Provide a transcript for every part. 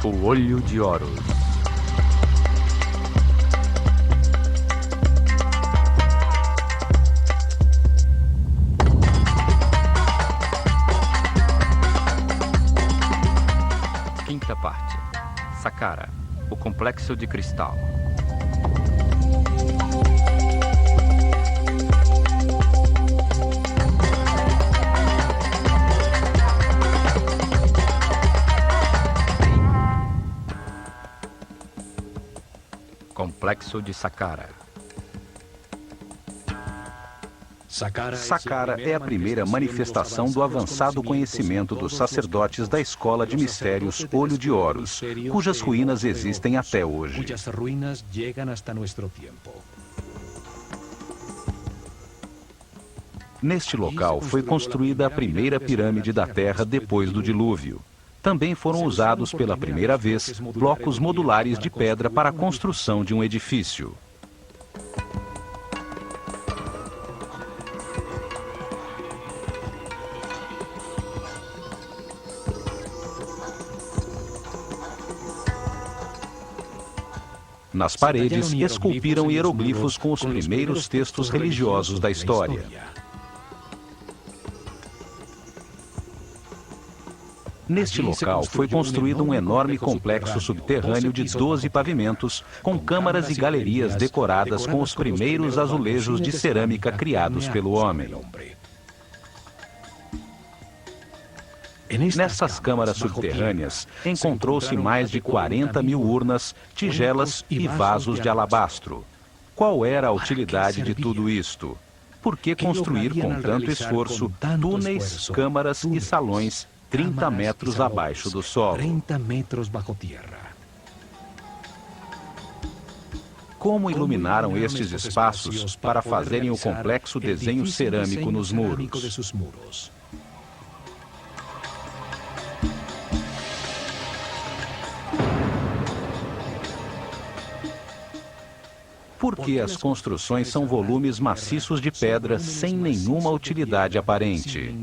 O Olho de Horus. Quinta parte. Saqqara, o Complexo de Cristal. Complexo de Saqqara. Saqqara é a primeira manifestação do avançado conhecimento dos sacerdotes da Escola de Mistérios Olho de Horus, cujas ruínas existem até hoje. Neste local foi construída a primeira pirâmide da Terra depois do dilúvio. Também foram usados pela primeira vez blocos modulares de pedra para a construção de um edifício. Nas paredes, esculpiram hieroglifos com os primeiros textos religiosos da história. Neste local foi construído um enorme complexo subterrâneo de 12 pavimentos, com câmaras e galerias decoradas com os primeiros azulejos de cerâmica criados pelo homem. Nessas câmaras subterrâneas, encontrou-se mais de 40 mil urnas, tigelas e vasos de alabastro. Qual era a utilidade de tudo isto? Por que construir com tanto esforço túneis, câmaras e salões 30 metros abaixo do solo? Como iluminaram estes espaços para fazerem o complexo desenho cerâmico nos muros? Por que as construções são volumes maciços de pedra sem nenhuma utilidade aparente?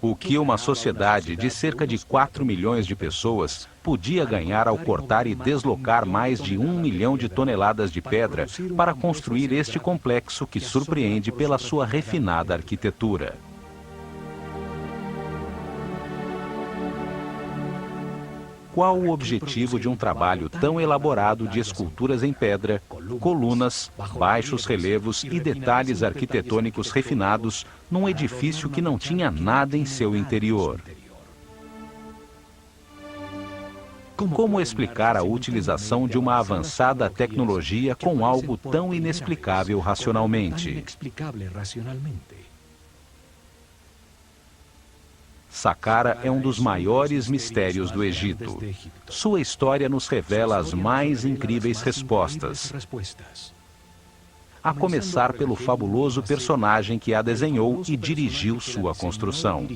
O que uma sociedade de cerca de 4 milhões de pessoas podia ganhar ao cortar e deslocar mais de 1 milhão de toneladas de pedra para construir este complexo que surpreende pela sua refinada arquitetura? Qual o objetivo de um trabalho tão elaborado de esculturas em pedra, colunas, baixos relevos e detalhes arquitetônicos refinados num edifício que não tinha nada em seu interior? Como explicar a utilização de uma avançada tecnologia com algo tão inexplicável racionalmente? Saqqara é um dos maiores mistérios do Egito. Sua história nos revela as mais incríveis respostas. A começar pelo fabuloso personagem que a desenhou e dirigiu sua construção.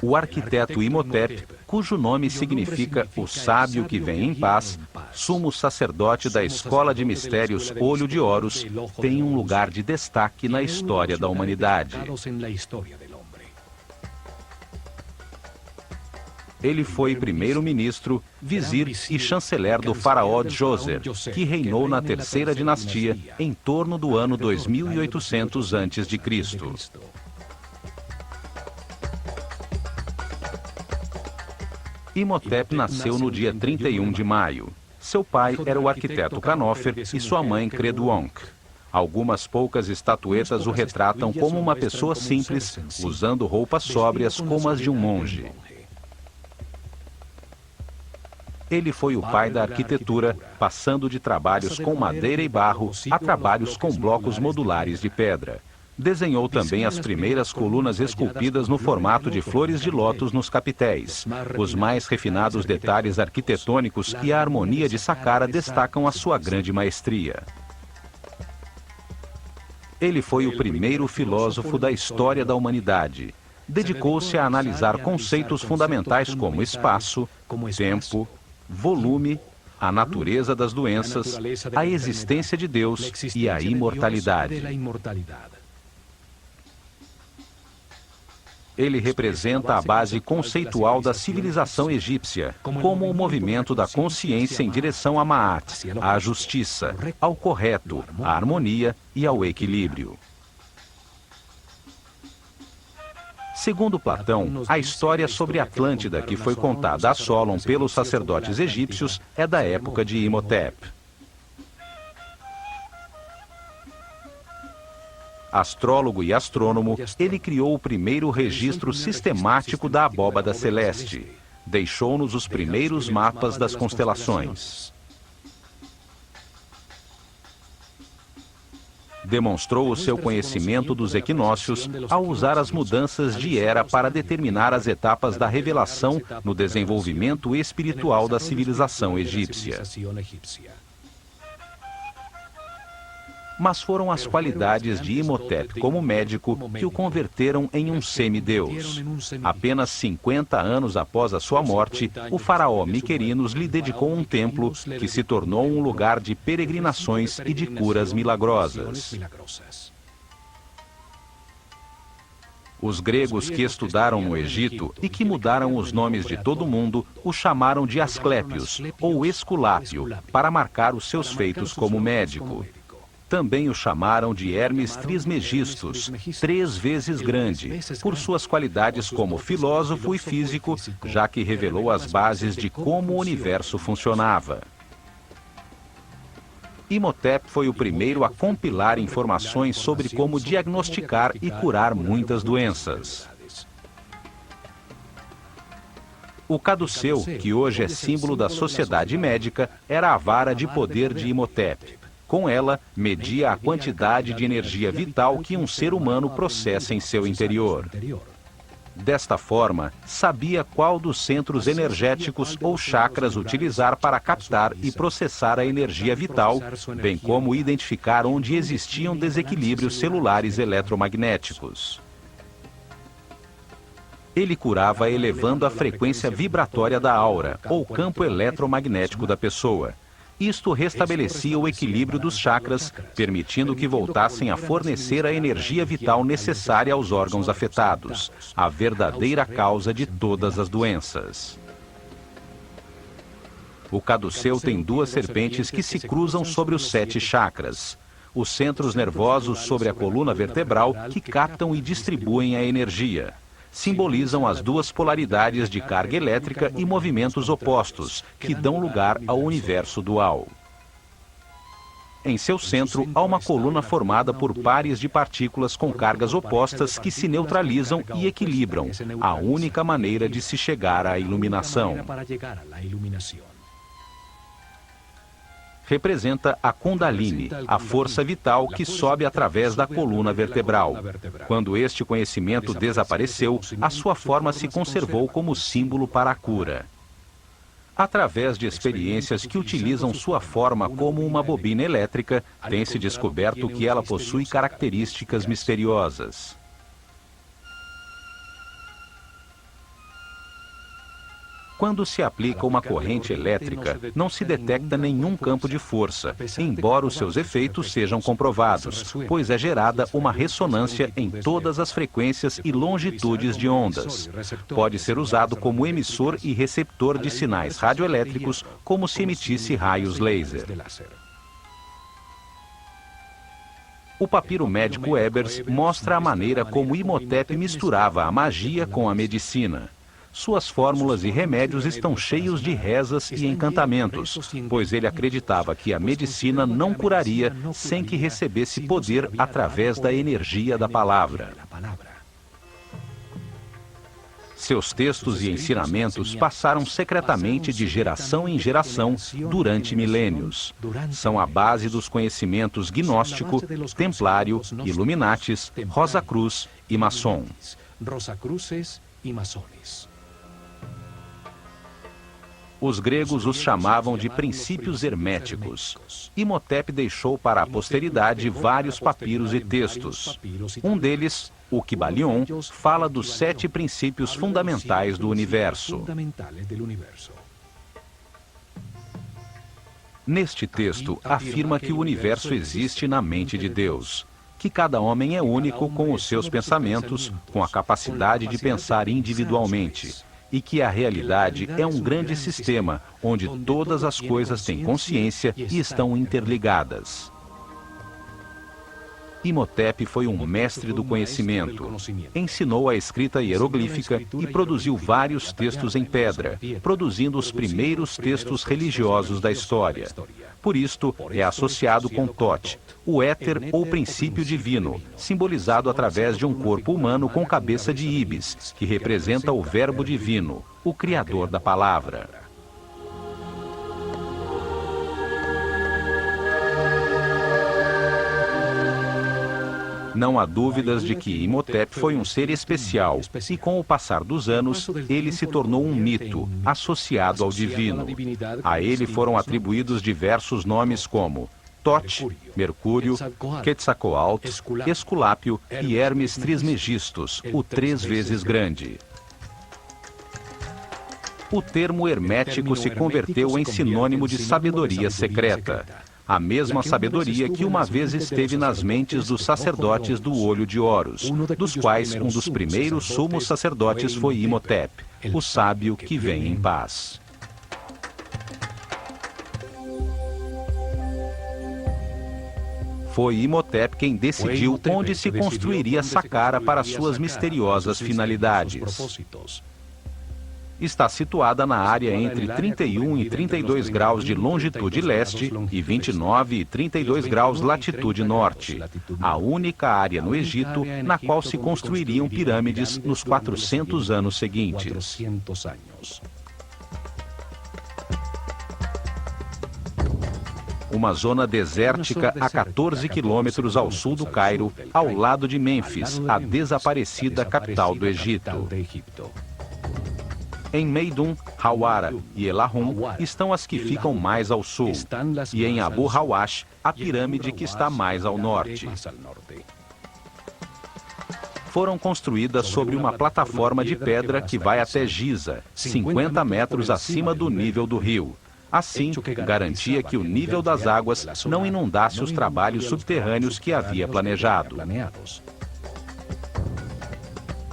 O arquiteto Imhotep, cujo nome significa o sábio que vem em paz, sumo sacerdote da Escola de Mistérios Olho de Horus, tem um lugar de destaque na história da humanidade. Ele foi primeiro-ministro, vizir e chanceler do faraó Djoser, que reinou na terceira dinastia em torno do ano 2800 a.C. Imhotep nasceu no dia 31 de maio. Seu pai era o arquiteto Khanofer e sua mãe Creduonk. Algumas poucas estatuetas o retratam como uma pessoa simples, usando roupas sóbrias como as de um monge. Ele foi o pai da arquitetura, passando de trabalhos com madeira e barro a trabalhos com blocos modulares de pedra. Desenhou também as primeiras colunas esculpidas no formato de flores de lótus nos capitéis. Os mais refinados detalhes arquitetônicos e a harmonia de Saqqara destacam a sua grande maestria. Ele foi o primeiro filósofo da história da humanidade. Dedicou-se a analisar conceitos fundamentais como espaço, tempo, volume, a natureza das doenças, a existência de Deus e a imortalidade. Ele representa a base conceitual da civilização egípcia, como o movimento da consciência em direção a Ma'at, à justiça, ao correto, à harmonia e ao equilíbrio. Segundo Platão, a história sobre Atlântida que foi contada a Solon pelos sacerdotes egípcios é da época de Imhotep. Astrólogo e astrônomo, ele criou o primeiro registro sistemático da abóbada celeste. Deixou-nos os primeiros mapas das constelações. Demonstrou o seu conhecimento dos equinócios ao usar as mudanças de era para determinar as etapas da revelação no desenvolvimento espiritual da civilização egípcia. Mas foram as qualidades de Imhotep como médico que o converteram em um semideus. Apenas 50 anos após a sua morte, o faraó Miquerinos lhe dedicou um templo que se tornou um lugar de peregrinações e de curas milagrosas. Os gregos que estudaram no Egito e que mudaram os nomes de todo mundo o chamaram de Asclépios ou Esculápio para marcar os seus feitos como médico. Também o chamaram de Hermes Trismegistus, 3 vezes grande, por suas qualidades como filósofo e físico, já que revelou as bases de como o universo funcionava. Imhotep foi o primeiro a compilar informações sobre como diagnosticar e curar muitas doenças. O caduceu, que hoje é símbolo da sociedade médica, era a vara de poder de Imhotep. Com ela, media a quantidade de energia vital que um ser humano processa em seu interior. Desta forma, sabia qual dos centros energéticos ou chakras utilizar para captar e processar a energia vital, bem como identificar onde existiam desequilíbrios celulares eletromagnéticos. Ele curava elevando a frequência vibratória da aura, ou campo eletromagnético da pessoa. Isto restabelecia o equilíbrio dos chakras, permitindo que voltassem a fornecer a energia vital necessária aos órgãos afetados, a verdadeira causa de todas as doenças. O caduceu tem 2 serpentes que se cruzam sobre os 7 chakras. Os centros nervosos sobre a coluna vertebral que captam e distribuem a energia. Simbolizam as 2 polaridades de carga elétrica e movimentos opostos, que dão lugar ao universo dual. Em seu centro, há uma coluna formada por pares de partículas com cargas opostas que se neutralizam e equilibram, a única maneira de se chegar à iluminação. Representa a Kundalini, a força vital que sobe através da coluna vertebral. Quando este conhecimento desapareceu, a sua forma se conservou como símbolo para a cura. Através de experiências que utilizam sua forma como uma bobina elétrica, tem-se descoberto que ela possui características misteriosas. Quando se aplica uma corrente elétrica, não se detecta nenhum campo de força, embora os seus efeitos sejam comprovados, pois é gerada uma ressonância em todas as frequências e longitudes de ondas. Pode ser usado como emissor e receptor de sinais radioelétricos, como se emitisse raios laser. O papiro médico Ebers mostra a maneira como Imhotep misturava a magia com a medicina. Suas fórmulas e remédios estão cheios de rezas e encantamentos, pois ele acreditava que a medicina não curaria sem que recebesse poder através da energia da palavra. Seus textos e ensinamentos passaram secretamente de geração em geração durante milênios. São a base dos conhecimentos gnóstico, templário, Illuminatis, Rosa Cruz e maçom. Os gregos os chamavam de princípios herméticos. Imhotep deixou para a posteridade vários papiros e textos. Um deles, o Kybalion, fala dos 7 princípios fundamentais do universo. Neste texto, afirma que o universo existe na mente de Deus. que cada homem é único com os seus pensamentos, com a capacidade de pensar individualmente, e que a realidade é um grande sistema onde todas as coisas têm consciência e estão interligadas. Imhotep foi um mestre do conhecimento. Ensinou a escrita hieroglífica e produziu vários textos em pedra, produzindo os primeiros textos religiosos da história. Por isto, é associado com Thoth, o éter ou princípio divino, simbolizado através de um corpo humano com cabeça de íbis, que representa o verbo divino, o criador da palavra. Não há dúvidas de que Imhotep foi um ser especial e, com o passar dos anos, ele se tornou um mito, associado ao divino. A ele foram atribuídos diversos nomes como Thoth, Mercúrio, Quetzalcoatl, Esculápio e Hermes Trismegistus, o 3 vezes grande. O termo hermético se converteu em sinônimo de sabedoria secreta. A mesma sabedoria que uma vez esteve nas mentes dos sacerdotes do Olho de Horus, dos quais um dos primeiros sumos sacerdotes foi Imhotep, o sábio que vem em paz. Foi Imhotep quem decidiu onde se construiria Saqqara para suas misteriosas finalidades. Está situada na área entre 31 e 32 graus de longitude leste e 29 e 32 graus latitude norte, a única área no Egito na qual se construiriam pirâmides nos 400 anos seguintes. Uma zona desértica a 14 quilômetros ao sul do Cairo, ao lado de Mênfis, a desaparecida capital do Egito. Em Meidum, Hawara e Elahum estão as que ficam mais ao sul, e em Abu Hawash, a pirâmide que está mais ao norte. Foram construídas sobre uma plataforma de pedra que vai até Giza, 50 metros acima do nível do rio. Assim, garantia que o nível das águas não inundasse os trabalhos subterrâneos que havia planejado.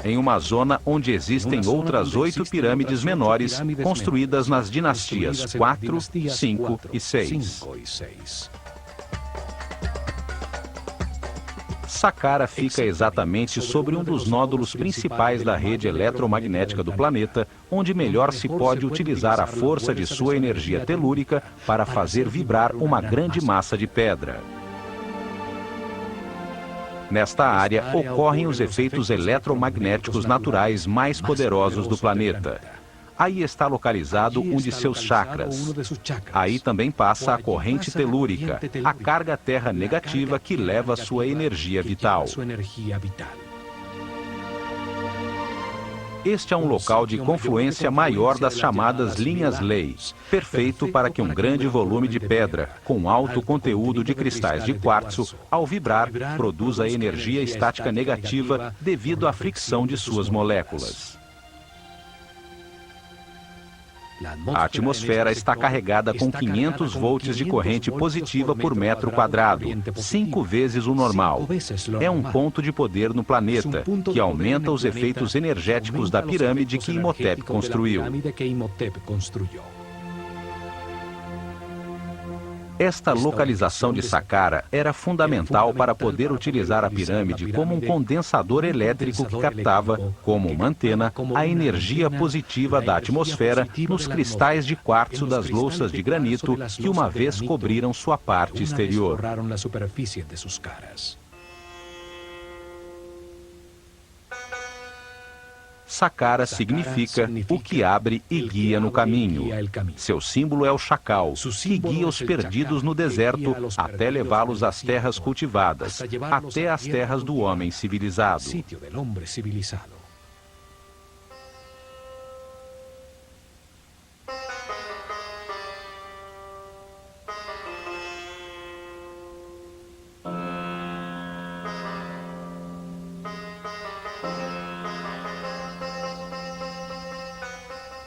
Em uma zona onde existem outras 8 pirâmides menores, construídas nas dinastias 4, 5 e 6. Saqqara fica exatamente sobre um dos nódulos principais da rede eletromagnética do planeta, onde melhor se pode utilizar a força de sua energia telúrica para fazer vibrar uma grande massa de pedra. Nesta área ocorrem os efeitos eletromagnéticos naturais mais poderosos do planeta. Aí está localizado um de seus chakras. Aí também passa a corrente telúrica, a carga terra negativa que leva sua energia vital. Este é um local de confluência maior das chamadas linhas-lei, perfeito para que um grande volume de pedra, com alto conteúdo de cristais de quartzo, ao vibrar, produza energia estática negativa devido à fricção de suas moléculas. A atmosfera está carregada com 500 volts de corrente positiva por metro quadrado, 5 vezes o normal. É um ponto de poder no planeta, que aumenta os efeitos energéticos da pirâmide que Imhotep construiu. Esta localização de Saqqara era fundamental para poder utilizar a pirâmide como um condensador elétrico que captava, como uma antena, a energia positiva da atmosfera nos cristais de quartzo das louças de granito que uma vez cobriram sua parte exterior. Saqqara significa o que abre e guia no caminho. Seu símbolo é o chacal, que guia os perdidos no deserto até levá-los às terras cultivadas, até às terras do homem civilizado.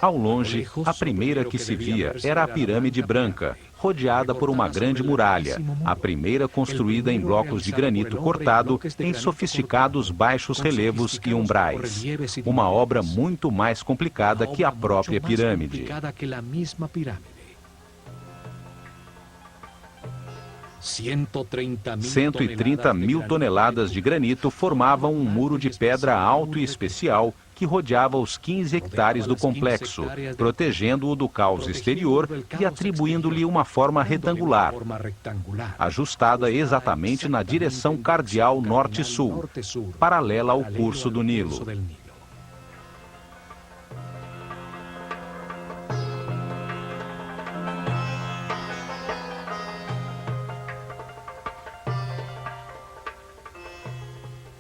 Ao longe, a primeira que se via era a pirâmide branca, rodeada por uma grande muralha, a primeira construída em blocos de granito cortado em sofisticados baixos relevos e umbrais. Uma obra muito mais complicada que a própria pirâmide. 130 mil toneladas de granito formavam um muro de pedra alto e especial que rodeava os 15 hectares do complexo, protegendo-o do caos exterior e atribuindo-lhe uma forma retangular, ajustada exatamente na direção cardial norte-sul, paralela ao curso do Nilo.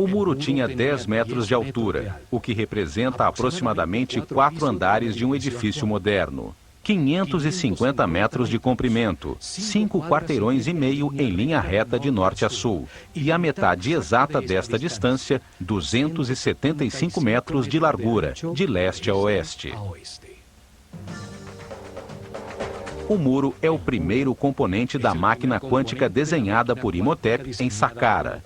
O muro tinha 10 metros de altura, o que representa aproximadamente 4 andares de um edifício moderno. 550 metros de comprimento, 5 quarteirões e meio em linha reta de norte a sul, e a metade exata desta distância, 275 metros de largura, de leste a oeste. O muro é o primeiro componente da máquina quântica desenhada por Imhotep em Saqqara.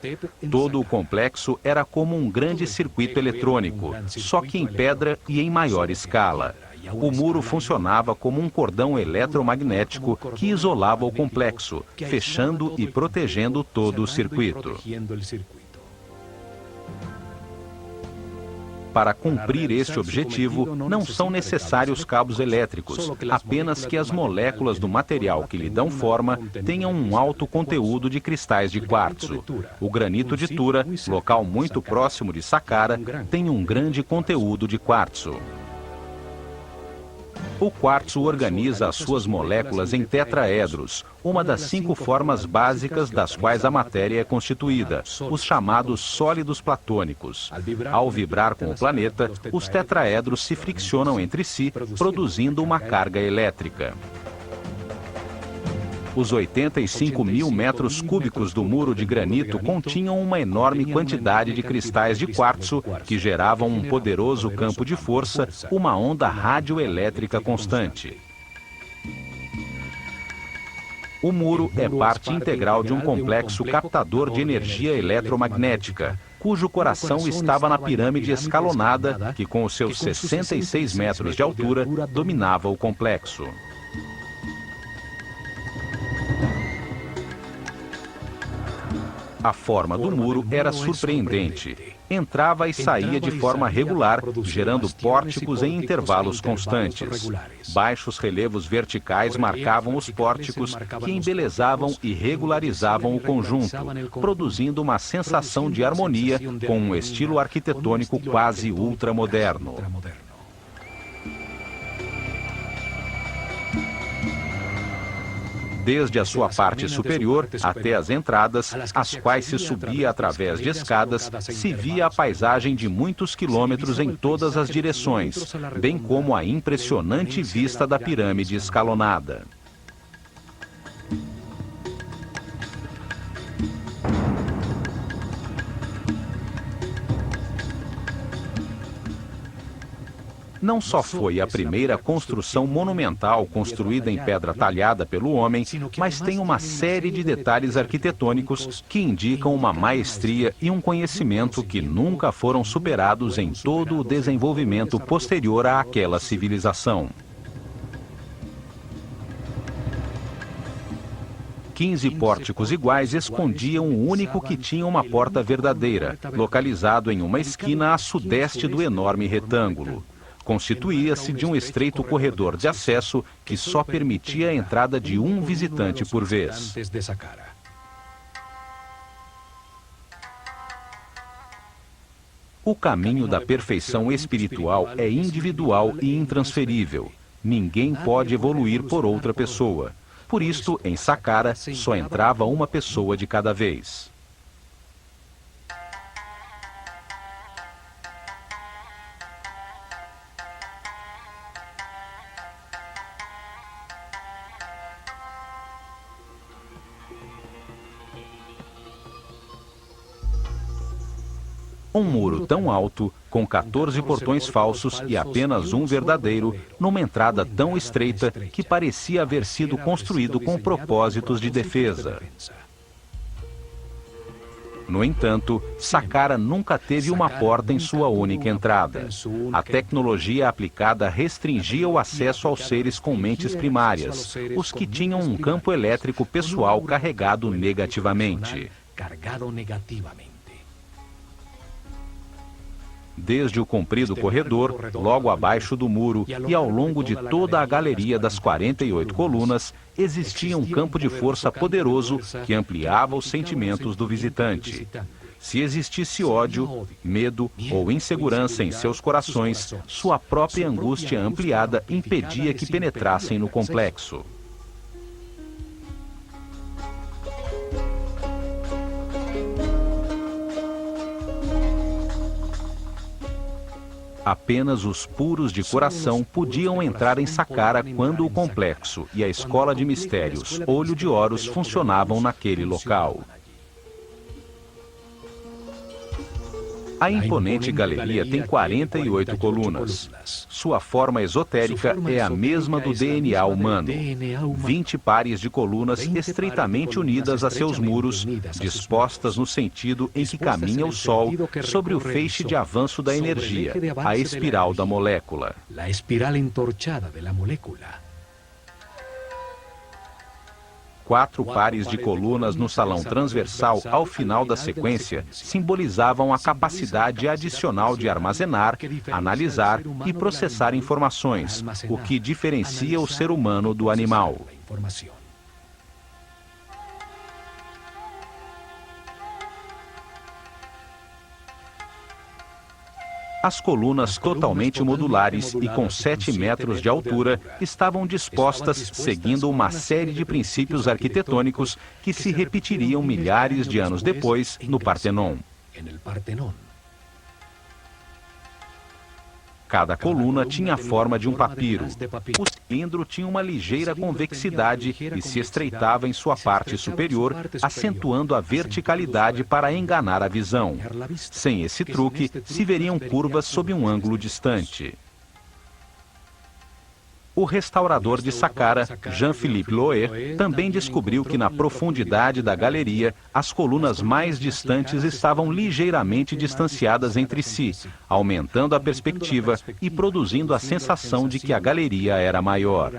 Todo o complexo era como um grande circuito eletrônico, só que em pedra e em maior escala. O muro funcionava como um cordão eletromagnético que isolava o complexo, fechando e protegendo todo o circuito. Para cumprir este objetivo, não são necessários cabos elétricos, apenas que as moléculas do material que lhe dão forma tenham um alto conteúdo de cristais de quartzo. O granito de Tura, local muito próximo de Saqqara, tem um grande conteúdo de quartzo. O quartzo organiza as suas moléculas em tetraedros, uma das 5 formas básicas das quais a matéria é constituída, os chamados sólidos platônicos. Ao vibrar com o planeta, os tetraedros se friccionam entre si, produzindo uma carga elétrica. Os 85 mil metros cúbicos do muro de granito continham uma enorme quantidade de cristais de quartzo que geravam um poderoso campo de força, uma onda radioelétrica constante. O muro é parte integral de um complexo captador de energia eletromagnética, cujo coração estava na pirâmide escalonada que, com os seus 66 metros de altura, dominava o complexo. A forma do muro era surpreendente. Entrava e saía de forma regular, gerando pórticos em intervalos constantes. Baixos relevos verticais marcavam os pórticos, que embelezavam e regularizavam o conjunto, produzindo uma sensação de harmonia com um estilo arquitetônico quase ultramoderno. Desde a sua parte superior até as entradas, as quais se subia através de escadas, se via a paisagem de muitos quilômetros em todas as direções, bem como a impressionante vista da pirâmide escalonada. Não só foi a primeira construção monumental construída em pedra talhada pelo homem, mas tem uma série de detalhes arquitetônicos que indicam uma maestria e um conhecimento que nunca foram superados em todo o desenvolvimento posterior àquela civilização. 15 pórticos iguais escondiam o único que tinha uma porta verdadeira, localizado em uma esquina a sudeste do enorme retângulo. Constituía-se de um estreito corredor de acesso que só permitia a entrada de um visitante por vez. O caminho da perfeição espiritual é individual e intransferível. Ninguém pode evoluir por outra pessoa. Por isto, em Saqqara, só entrava uma pessoa de cada vez. Um muro tão alto, com 14 portões falsos e apenas um verdadeiro, numa entrada tão estreita que parecia haver sido construído com propósitos de defesa. No entanto, Saqqara nunca teve uma porta em sua única entrada. A tecnologia aplicada restringia o acesso aos seres com mentes primárias, os que tinham um campo elétrico pessoal carregado negativamente. Desde o comprido corredor, logo abaixo do muro e ao longo de toda a galeria das 48 colunas, existia um campo de força poderoso que ampliava os sentimentos do visitante. Se existisse ódio, medo ou insegurança em seus corações, sua própria angústia ampliada impedia que penetrassem no complexo. Apenas os puros de coração podiam entrar em Saqqara quando o complexo e a escola de mistérios Olho de Horus funcionavam naquele local. A imponente galeria tem 48 colunas. Sua forma esotérica é a mesma do DNA humano. 20 pares de colunas estreitamente unidas a seus muros, dispostas no sentido em que caminha o Sol sobre o feixe de avanço da energia, a espiral da molécula. 4 pares de colunas no salão transversal ao final da sequência simbolizavam a capacidade adicional de armazenar, analisar e processar informações, o que diferencia o ser humano do animal. As colunas totalmente modulares e com 7 metros de altura estavam dispostas seguindo uma série de princípios arquitetônicos que se repetiriam milhares de anos depois no Partenon. Cada coluna tinha a forma de um papiro. O cilindro tinha uma ligeira convexidade e se estreitava em sua parte superior, acentuando a verticalidade para enganar a visão. Sem esse truque, se veriam curvas sob um ângulo distante. O restaurador de Saqqara, Jean-Philippe Loé, também descobriu que na profundidade da galeria, as colunas mais distantes estavam ligeiramente distanciadas entre si, aumentando a perspectiva e produzindo a sensação de que a galeria era maior.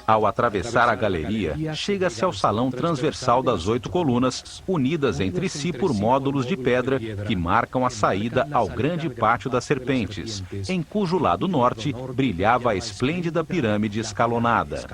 Ao atravessar a galeria, chega-se ao salão transversal das 8 colunas, unidas entre si por módulos de pedra que marcam a saída ao grande pátio das serpentes, em cujo lado norte brilhava a esplêndida pirâmide escalonada.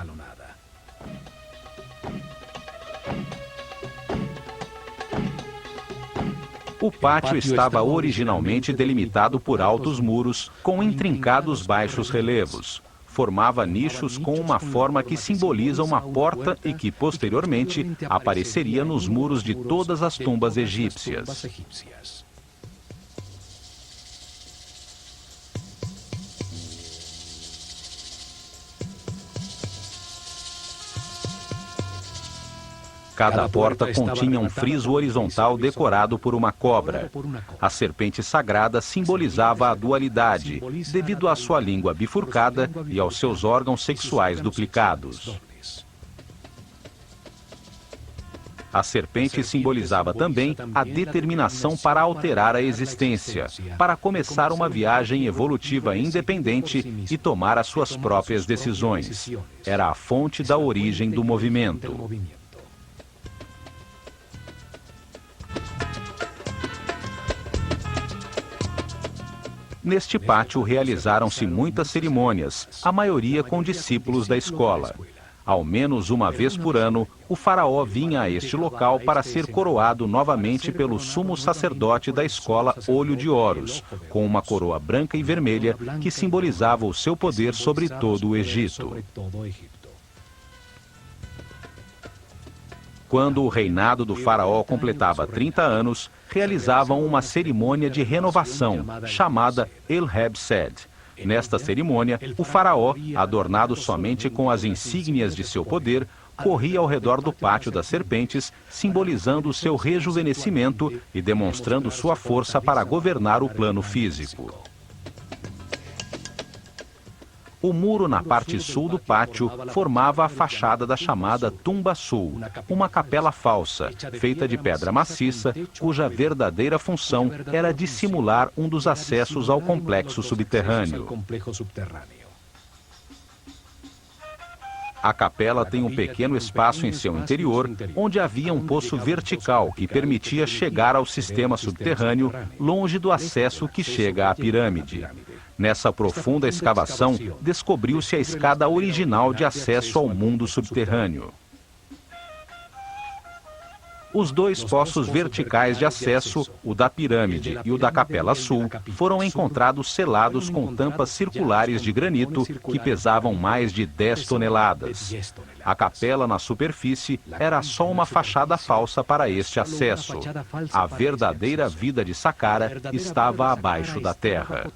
O pátio estava originalmente delimitado por altos muros com intrincados baixos relevos. Formava nichos com uma forma que simboliza uma porta e que, posteriormente, apareceria nos muros de todas as tumbas egípcias. Cada porta continha um friso horizontal decorado por uma cobra. A serpente sagrada simbolizava a dualidade, devido à sua língua bifurcada e aos seus órgãos sexuais duplicados. A serpente simbolizava também a determinação para alterar a existência, para começar uma viagem evolutiva independente e tomar as suas próprias decisões. Era a fonte da origem do movimento. Neste pátio realizaram-se muitas cerimônias, a maioria com discípulos da escola. Ao menos uma vez por ano, o faraó vinha a este local para ser coroado novamente pelo sumo sacerdote da escola Olho de Horus, com uma coroa branca e vermelha que simbolizava o seu poder sobre todo o Egito. Quando o reinado do faraó completava 30 anos, realizavam uma cerimônia de renovação, chamada El Heb Sed. Nesta cerimônia, o faraó, adornado somente com as insígnias de seu poder, corria ao redor do pátio das serpentes, simbolizando seu rejuvenescimento e demonstrando sua força para governar o plano físico. O muro na parte sul do pátio formava a fachada da chamada Tumba Sul, uma capela falsa, feita de pedra maciça, cuja verdadeira função era dissimular um dos acessos ao complexo subterrâneo. A capela tem um pequeno espaço em seu interior, onde havia um poço vertical que permitia chegar ao sistema subterrâneo, longe do acesso que chega à pirâmide. Nessa profunda escavação, descobriu-se a escada original de acesso ao mundo subterrâneo. Os dois poços verticais de acesso, o da pirâmide e o da Capela Sul, foram encontrados selados com tampas circulares de granito que pesavam mais de 10 toneladas. A capela na superfície era só uma fachada falsa para este acesso. A verdadeira vida de Saqqara estava abaixo da terra.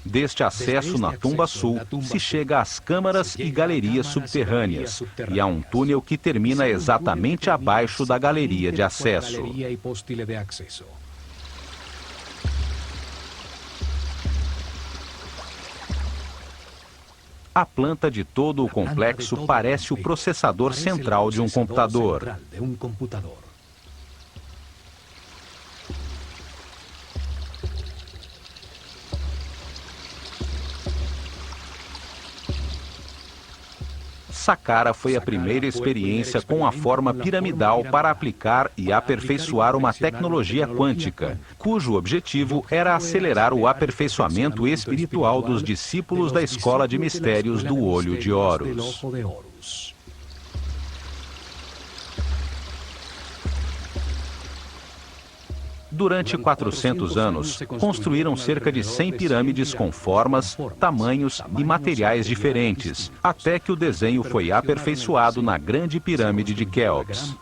Deste acesso na Tumba Sul, se chega às câmaras e galerias subterrâneas, e há um túnel que termina exatamente abaixo da galeria de acesso. A planta de todo o complexo parece o processador central de um computador. Saqqara foi a primeira experiência com a forma piramidal para aplicar e aperfeiçoar uma tecnologia quântica, cujo objetivo era acelerar o aperfeiçoamento espiritual dos discípulos da Escola de Mistérios do Olho de Horus. Durante 400 anos, construíram cerca de 100 pirâmides com formas, tamanhos e materiais diferentes, até que o desenho foi aperfeiçoado na Grande Pirâmide de Quéops.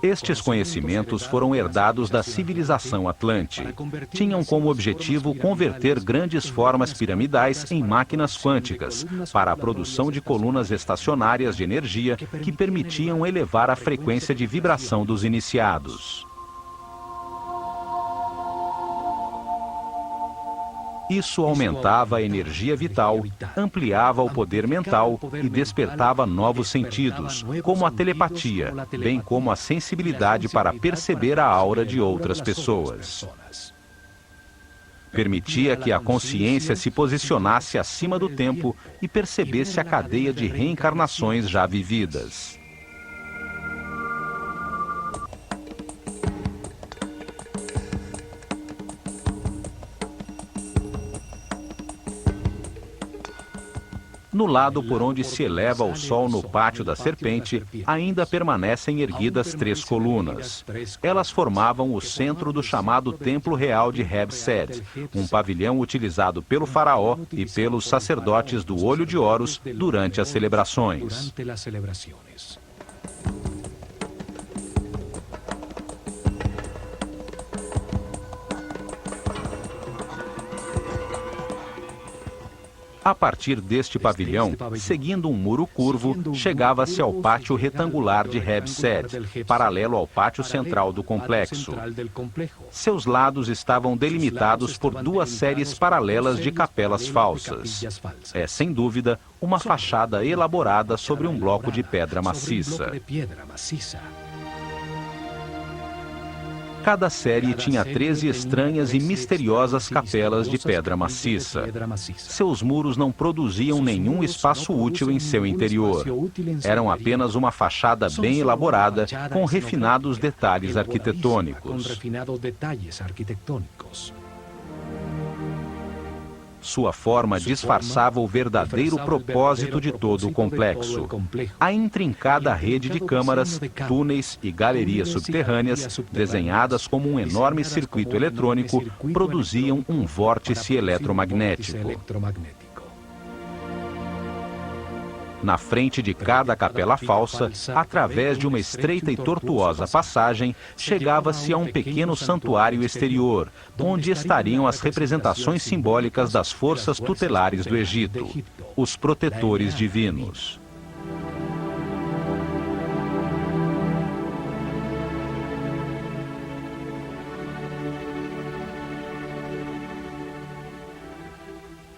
Estes conhecimentos foram herdados da civilização Atlante. Tinham como objetivo converter grandes formas piramidais em máquinas quânticas, para a produção de colunas estacionárias de energia que permitiam elevar a frequência de vibração dos iniciados. Isso aumentava a energia vital, ampliava o poder mental e despertava novos sentidos, como a telepatia, bem como a sensibilidade para perceber a aura de outras pessoas. Permitia que a consciência se posicionasse acima do tempo e percebesse a cadeia de reencarnações já vividas. No lado por onde se eleva o sol no pátio da serpente, ainda permanecem erguidas 3 colunas. Elas formavam o centro do chamado Templo Real de Heb-Sed, um pavilhão utilizado pelo faraó e pelos sacerdotes do Olho de Horus durante as celebrações. A partir deste pavilhão, seguindo um muro curvo, chegava-se ao pátio retangular de Heb-Sed, paralelo ao pátio central do complexo. Seus lados estavam delimitados por 2 séries paralelas de capelas falsas. É, sem dúvida, uma fachada elaborada sobre um bloco de pedra maciça. Cada série tinha 13 estranhas e misteriosas capelas de pedra maciça. Seus muros não produziam nenhum espaço útil em seu interior. Eram apenas uma fachada bem elaborada, com refinados detalhes arquitetônicos. Sua forma disfarçava o verdadeiro propósito de todo o complexo. A intrincada rede de câmaras, túneis e galerias subterrâneas, desenhadas como um enorme circuito eletrônico, produziam um vórtice eletromagnético. Na frente de cada capela falsa, através de uma estreita e tortuosa passagem, chegava-se a um pequeno santuário exterior, onde estariam as representações simbólicas das forças tutelares do Egito, os protetores divinos.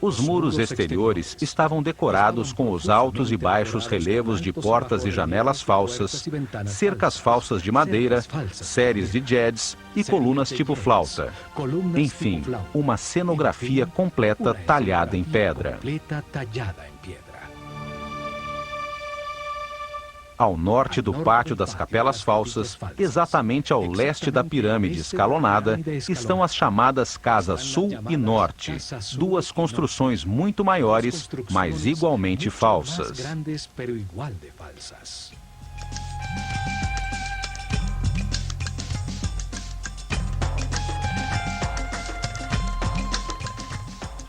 Os muros exteriores estavam decorados com os altos e baixos relevos de portas e janelas falsas, cercas falsas de madeira, séries de jets e colunas tipo flauta. Enfim, uma cenografia completa talhada em pedra. Ao norte do pátio das capelas falsas, exatamente ao leste da pirâmide escalonada, estão as chamadas Casas Sul e Norte, duas construções muito maiores, mas igualmente falsas.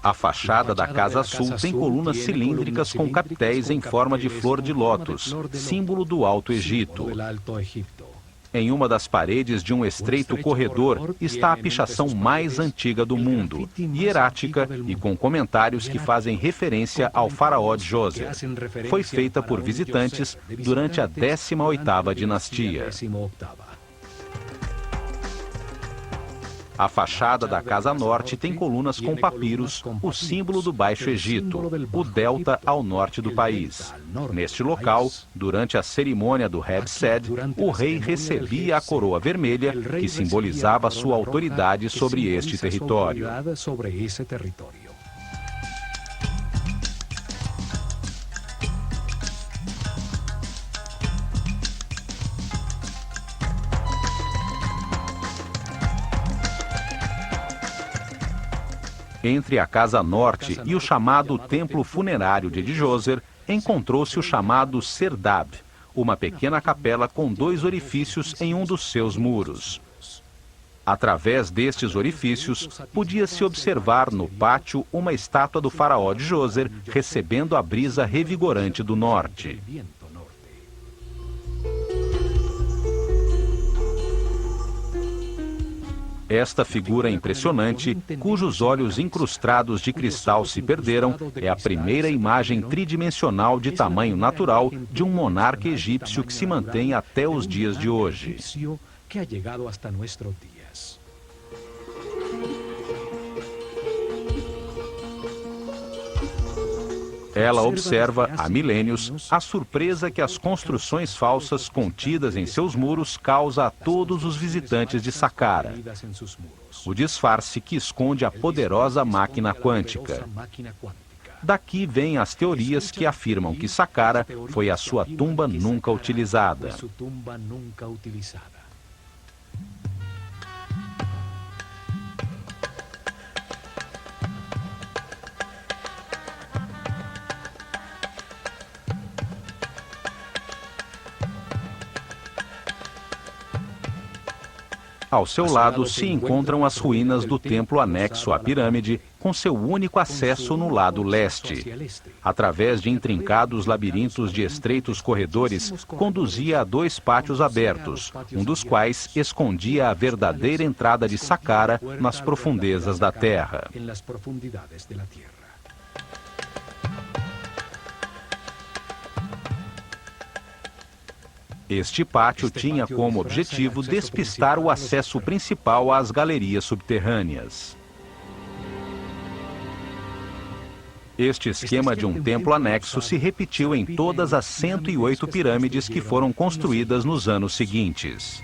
A fachada da Casa Sul tem colunas cilíndricas com capitéis em forma de flor de lótus, símbolo do Alto Egito. Em uma das paredes de um estreito corredor está a pichação mais antiga do mundo, hierática e com comentários que fazem referência ao faraó Djoser. Foi feita por visitantes durante a 18ª dinastia. A fachada da Casa Norte tem colunas com papiros, o símbolo do Baixo Egito, o delta ao norte do país. Neste local, durante a cerimônia do Heb-Sed, o rei recebia a coroa vermelha, que simbolizava sua autoridade sobre este território. Entre a Casa Norte e o chamado Templo Funerário de Djoser, encontrou-se o chamado Serdab, uma pequena capela com 2 orifícios em um dos seus muros. Através destes orifícios, podia-se observar no pátio uma estátua do faraó Djoser recebendo a brisa revigorante do norte. Esta figura impressionante, cujos olhos incrustados de cristal se perderam, é a primeira imagem tridimensional de tamanho natural de um monarca egípcio que se mantém até os dias de hoje. Ela observa, há milênios, a surpresa que as construções falsas contidas em seus muros causa a todos os visitantes de Saqqara. O disfarce que esconde a poderosa máquina quântica. Daqui vêm as teorias que afirmam que Saqqara foi a sua tumba nunca utilizada. Ao seu lado se encontram as ruínas do templo anexo à pirâmide, com seu único acesso no lado leste. Através de intrincados labirintos de estreitos corredores, conduzia a 2 pátios abertos, um dos quais escondia a verdadeira entrada de Saqqara nas profundezas da terra. Este pátio tinha como objetivo despistar o acesso principal às galerias subterrâneas. Este esquema de um templo anexo se repetiu em todas as 108 pirâmides que foram construídas nos anos seguintes.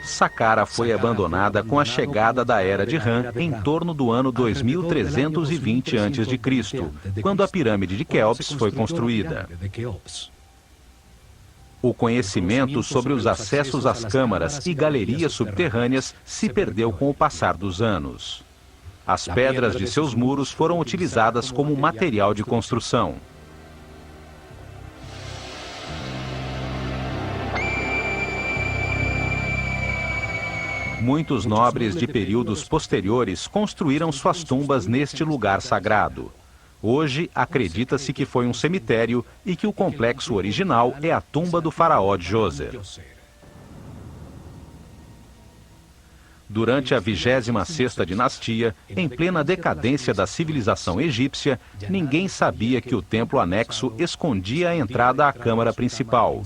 Saqqara foi abandonada com a chegada da Era de Ram em torno do ano 2320 a.C., quando a pirâmide de Quéops foi construída. O conhecimento sobre os acessos às câmaras e galerias subterrâneas se perdeu com o passar dos anos. As pedras de seus muros foram utilizadas como material de construção. Muitos nobres de períodos posteriores construíram suas tumbas neste lugar sagrado. Hoje, acredita-se que foi um cemitério e que o complexo original é a tumba do faraó Djoser. Durante a 26ª dinastia, em plena decadência da civilização egípcia, ninguém sabia que o templo anexo escondia a entrada à câmara principal.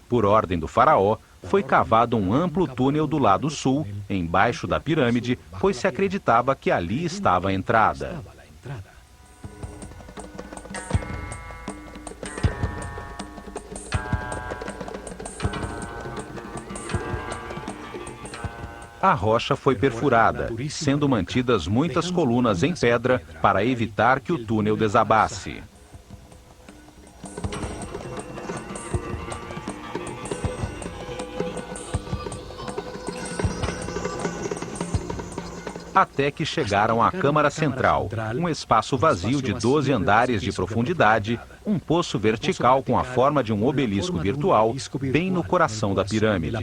Por ordem do faraó, foi cavado um amplo túnel do lado sul, embaixo da pirâmide, pois se acreditava que ali estava a entrada. A rocha foi perfurada, sendo mantidas muitas colunas em pedra para evitar que o túnel desabasse. Até que chegaram à Câmara Central, um espaço vazio de 12 andares de profundidade, um poço vertical com a forma de um obelisco virtual, bem no coração da pirâmide.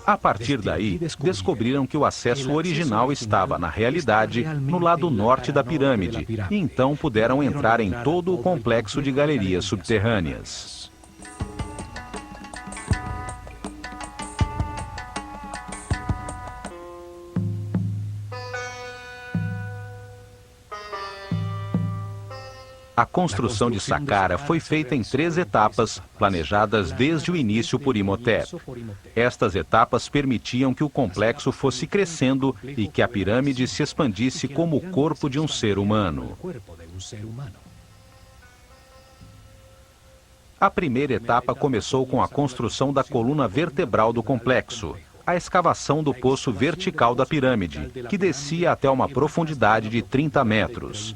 A partir daí, descobriram que o acesso original estava, na realidade, no lado norte da pirâmide, e então puderam entrar em todo o complexo de galerias subterrâneas. A construção de Saqqara foi feita em 3 etapas, planejadas desde o início por Imhotep. Estas etapas permitiam que o complexo fosse crescendo e que a pirâmide se expandisse como o corpo de um ser humano. A primeira etapa começou com a construção da coluna vertebral do complexo, a escavação do poço vertical da pirâmide, que descia até uma profundidade de 30 metros.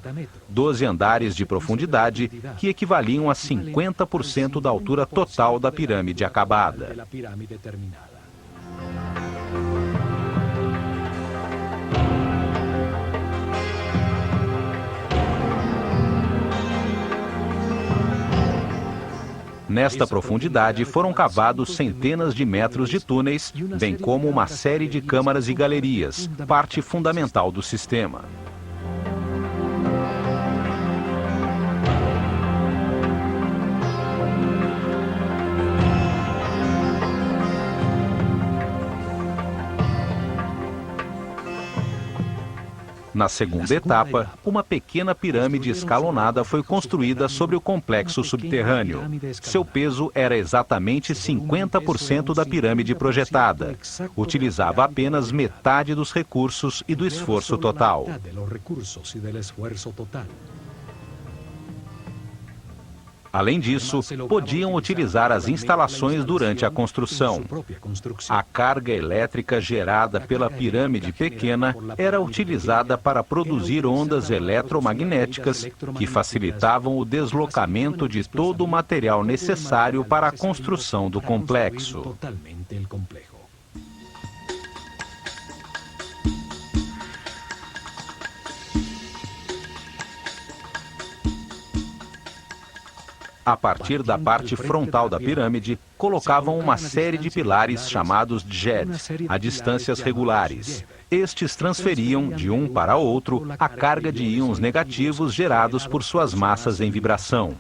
12 andares de profundidade, que equivaliam a 50% da altura total da pirâmide acabada. Nesta profundidade foram cavados centenas de metros de túneis, bem como uma série de câmaras e galerias, parte fundamental do sistema. Na segunda etapa, uma pequena pirâmide escalonada foi construída sobre o complexo subterrâneo. Seu peso era exatamente 50% da pirâmide projetada. Utilizava apenas metade dos recursos e do esforço total. Além disso, podiam utilizar as instalações durante a construção. A carga elétrica gerada pela pirâmide pequena era utilizada para produzir ondas eletromagnéticas que facilitavam o deslocamento de todo o material necessário para a construção do complexo. A partir da parte frontal da pirâmide, colocavam uma série de pilares chamados djed, a distâncias regulares. Estes transferiam, de um para outro, a carga de íons negativos gerados por suas massas em vibração.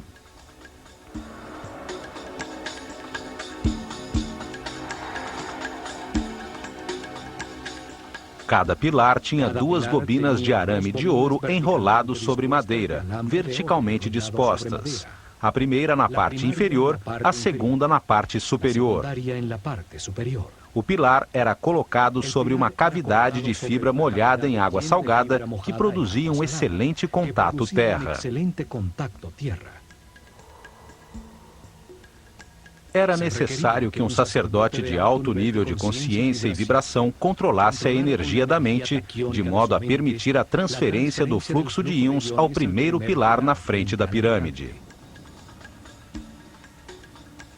Cada pilar tinha 2 bobinas de arame de ouro enrolados sobre madeira, verticalmente dispostas. A primeira na parte inferior, a segunda na parte superior. O pilar era colocado sobre uma cavidade de fibra molhada em água salgada que produzia um excelente contato terra. Era necessário que um sacerdote de alto nível de consciência e vibração controlasse a energia da mente, de modo a permitir a transferência do fluxo de íons ao primeiro pilar na frente da pirâmide.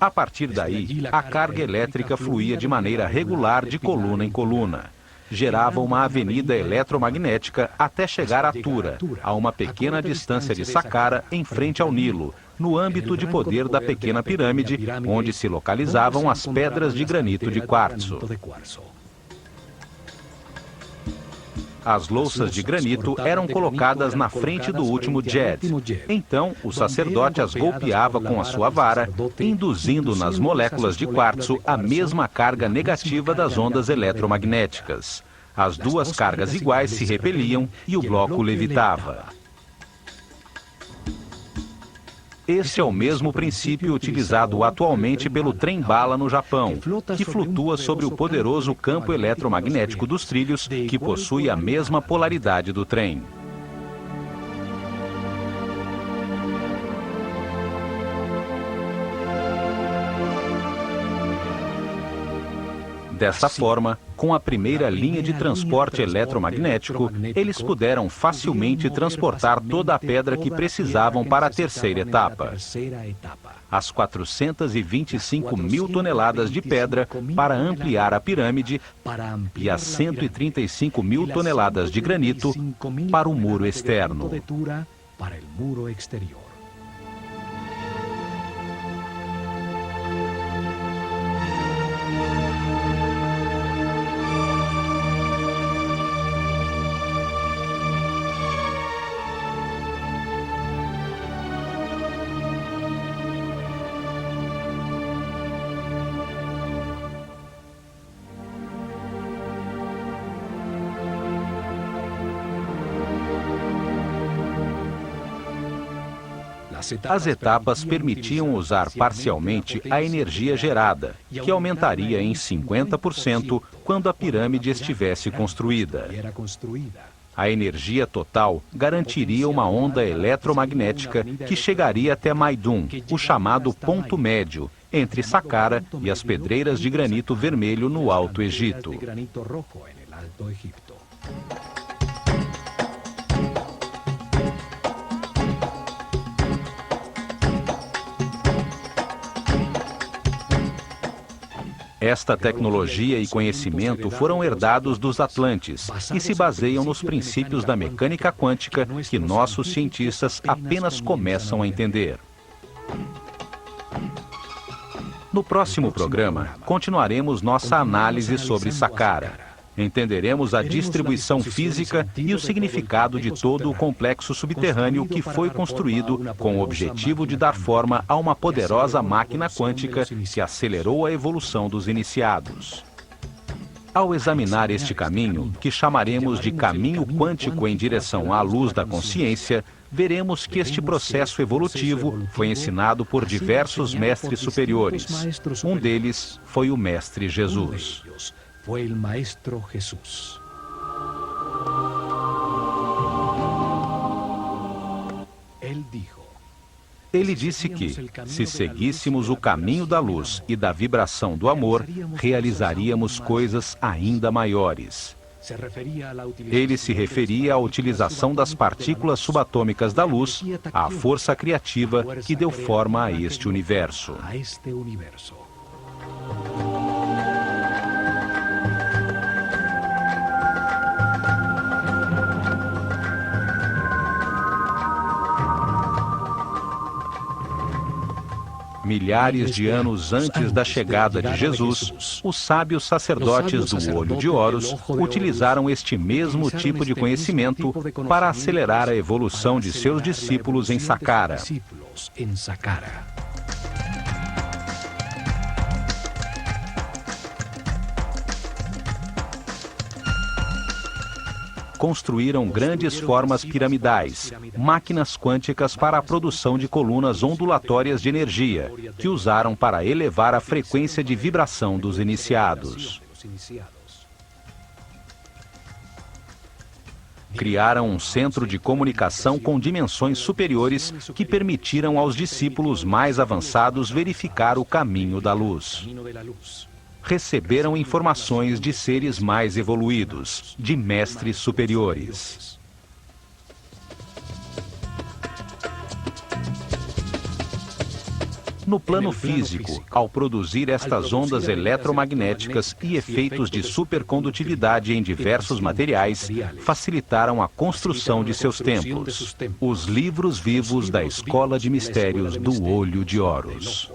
A partir daí, a carga elétrica fluía de maneira regular de coluna em coluna. gerava uma avenida eletromagnética até chegar a Tura, a uma pequena distância de Saqqara, em frente ao Nilo, no âmbito de poder da pequena pirâmide, onde se localizavam as pedras de granito de quartzo. As louças de granito eram colocadas na frente do último Djed. Então, o sacerdote as golpeava com a sua vara, induzindo nas moléculas de quartzo a mesma carga negativa das ondas eletromagnéticas. As duas cargas iguais se repeliam e o bloco levitava. Este é o mesmo princípio utilizado atualmente pelo trem-bala no Japão, que flutua sobre o poderoso campo eletromagnético dos trilhos, que possui a mesma polaridade do trem. Dessa forma, com a primeira linha de transporte eletromagnético, eles puderam facilmente transportar toda a pedra que precisavam para a terceira etapa. As 425 mil toneladas de pedra para ampliar a pirâmide e as 135 mil toneladas de granito para o muro externo. As etapas permitiam usar parcialmente a energia gerada, que aumentaria em 50% quando a pirâmide estivesse construída. A energia total garantiria uma onda eletromagnética que chegaria até Maidum, o chamado ponto médio, entre Saqqara e as pedreiras de granito vermelho no Alto Egito. Esta tecnologia e conhecimento foram herdados dos Atlantes e se baseiam nos princípios da mecânica quântica que nossos cientistas apenas começam a entender. No próximo programa, continuaremos nossa análise sobre Saqqara. Entenderemos a distribuição física e o significado de todo o complexo subterrâneo que foi construído com o objetivo de dar forma a uma poderosa máquina quântica que acelerou a evolução dos iniciados. Ao examinar este caminho, que chamaremos de caminho quântico em direção à luz da consciência, veremos que este processo evolutivo foi ensinado por diversos mestres superiores. Um deles foi o Mestre Jesus. Fue el Maestro Jesús. Ele disse que, se seguíssemos o caminho da luz e da vibração do amor, realizaríamos coisas ainda maiores. Ele se referia à utilização das partículas subatômicas da luz, à força criativa que deu forma a este universo. Milhares de anos antes da chegada de Jesus, os sábios sacerdotes do Olho de Horus utilizaram este mesmo tipo de conhecimento para acelerar a evolução de seus discípulos em Saqqara. Construíram grandes formas piramidais, máquinas quânticas para a produção de colunas ondulatórias de energia, que usaram para elevar a frequência de vibração dos iniciados. Criaram um centro de comunicação com dimensões superiores que permitiram aos discípulos mais avançados verificar o caminho da luz. Receberam informações de seres mais evoluídos, de mestres superiores. No plano físico, ao produzir estas ondas eletromagnéticas e efeitos de supercondutividade em diversos materiais, facilitaram a construção de seus templos, os livros vivos da Escola de Mistérios do Olho de Horus.